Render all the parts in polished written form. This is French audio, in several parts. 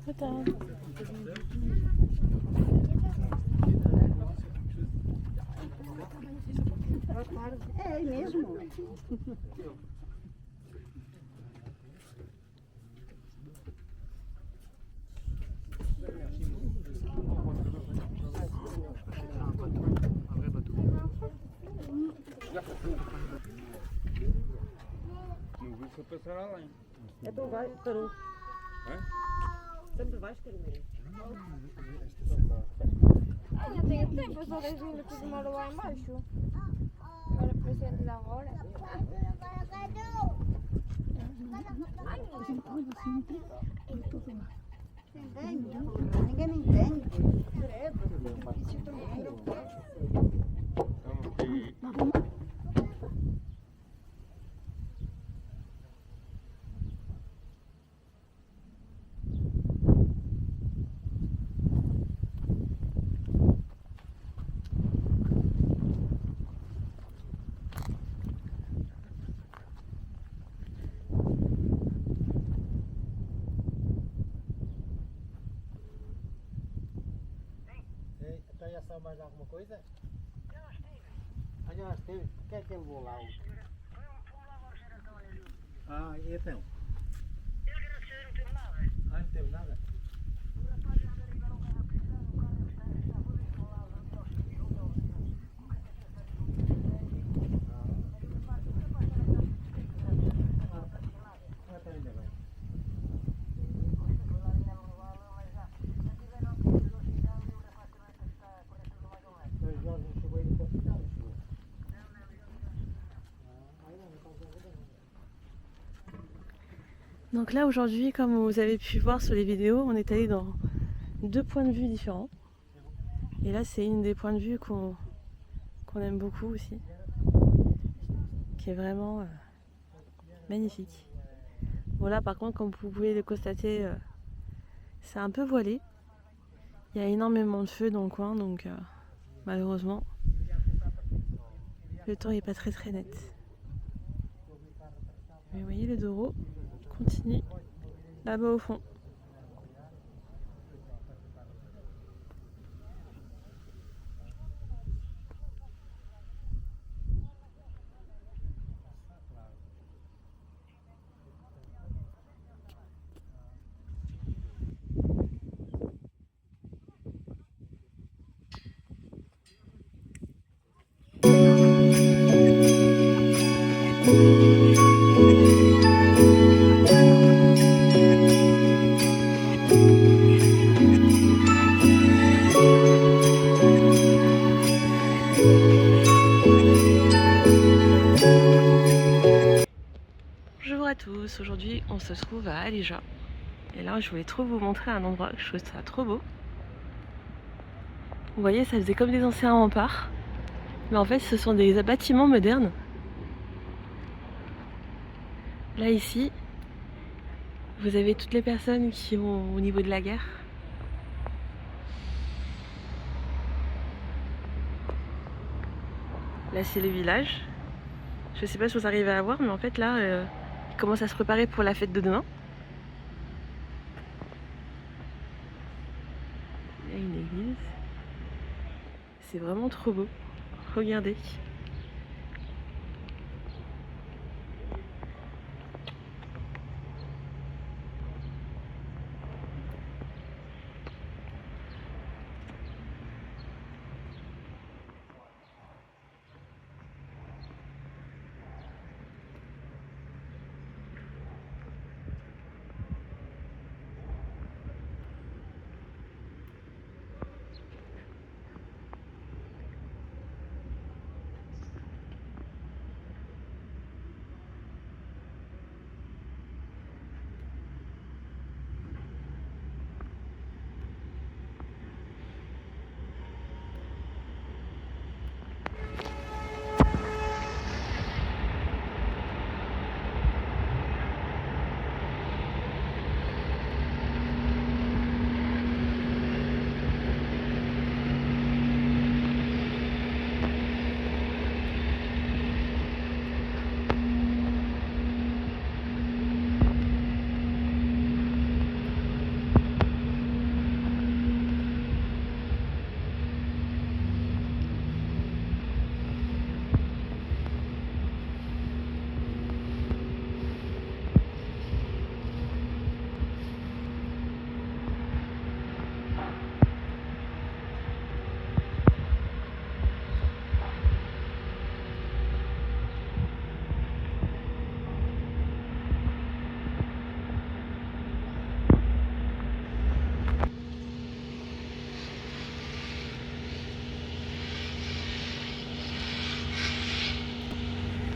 Attends. É mesmo? No vídeo você passará além. Então vai, parou. Sempre vais, Carolina. Já tenho tempo, só 10 minutos demora lá embaixo. Agora para cento da hora. Ninguém me entende. Então já sabe mais alguma coisa? Já esteve. O que é que ele voou lá? Ah, e então? Ah, não teve nada? Até ainda bem. Mas Jorge não chegou ainda para o hospital, não chegou? Donc là aujourd'hui, comme vous avez pu voir sur les vidéos, on est allé dans deux points de vue différents. Et là c'est une des points de vue qu'on aime beaucoup aussi, qui est vraiment magnifique. Bon là par contre, comme vous pouvez le constater, c'est un peu voilé. Il y a énormément de feu dans le coin, donc malheureusement le temps n'est pas très net. Mais vous voyez, le Douro continue là-bas au fond. Bonjour à tous, aujourd'hui on se trouve à Aléja. Et là je voulais trop vous montrer un endroit, je trouve ça trop beau. Vous voyez, ça faisait comme des anciens remparts. Mais en fait ce sont des bâtiments modernes. Là ici, vous avez toutes les personnes qui ont au niveau de la guerre. Là c'est le village. Je sais pas si vous arrivez à voir, mais en fait là, ils commencent à se préparer pour la fête de demain. Il y a une église. C'est vraiment trop beau. Regardez.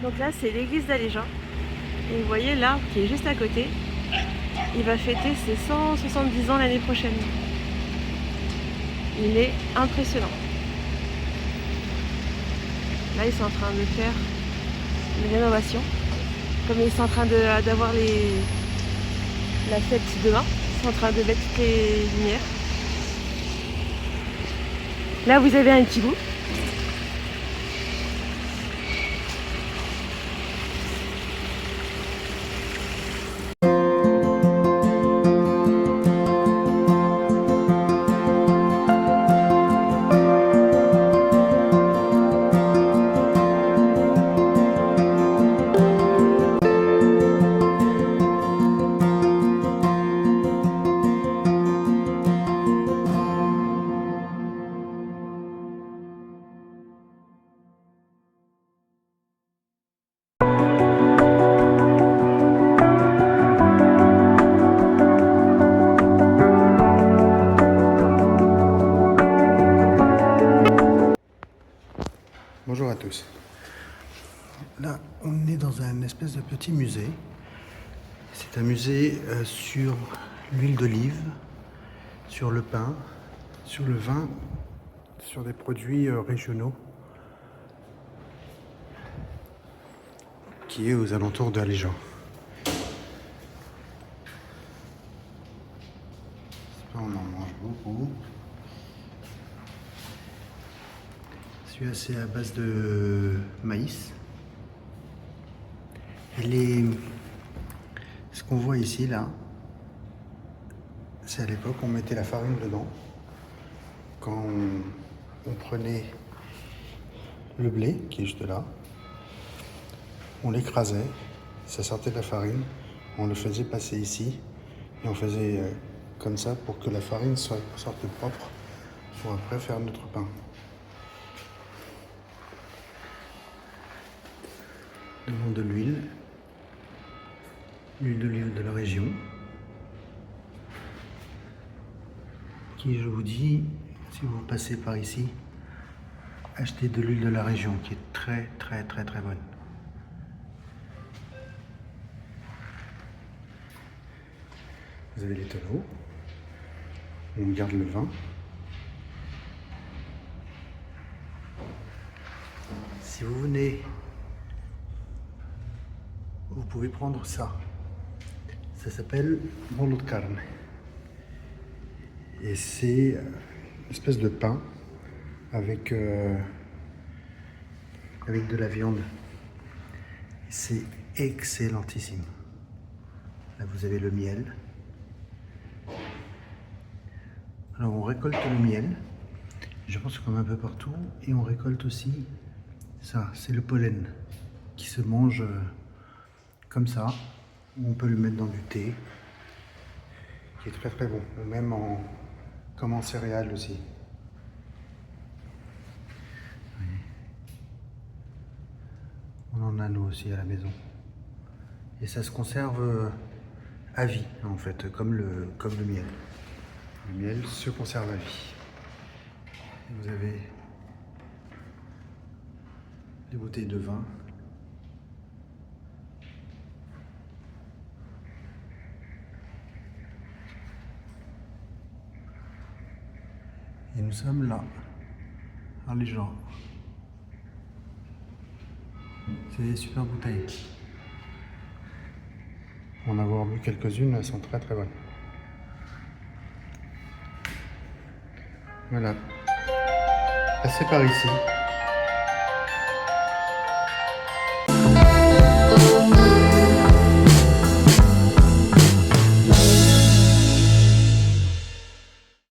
Donc là, c'est l'église d'Alégin. Et vous voyez l'arbre qui est juste à côté. Il va fêter ses 170 ans l'année prochaine. Il est impressionnant. Là, ils sont en train de faire une rénovation. Comme ils sont en train d'avoir la fête demain, ils sont en train de mettre toutes les lumières. Là, vous avez un petit bout. Bonjour à tous. Là, on est dans un espèce de petit musée. C'est un musée sur l'huile d'olive, sur le pain, sur le vin, sur des produits régionaux qui est aux alentours d'Alégin. On en mange beaucoup. Celui-là, c'est à base de maïs. Et ce qu'on voit ici, là, c'est à l'époque, on mettait la farine dedans. Quand on prenait le blé, qui est juste là, on l'écrasait, ça sortait de la farine, on le faisait passer ici, et on faisait comme ça pour que la farine sorte propre, pour après faire notre pain. Devant de l'huile d'olive de la région, qui, je vous dis, si vous passez par ici, achetez de l'huile de la région, qui est très très très très bonne. Vous avez les tonneaux, on garde le vin. Si vous venez, vous pouvez prendre ça. Ça s'appelle bolo de carne. Et c'est une espèce de pain avec de la viande. C'est excellentissime. Là, vous avez le miel. Alors, on récolte le miel. Je pense comme un peu partout. Et on récolte aussi ça. C'est le pollen qui se mange comme ça. On peut le mettre dans du thé, qui est très très bon, ou même comme en céréales aussi. Oui. On en a nous aussi à la maison. Et ça se conserve à vie en fait, comme le miel. Le miel se conserve à vie. Et vous avez les bouteilles de vin. Et nous sommes là, à Alégin. C'est des super bouteilles. En avoir bu quelques-unes, elles sont très très bonnes. Voilà. Passez par ici.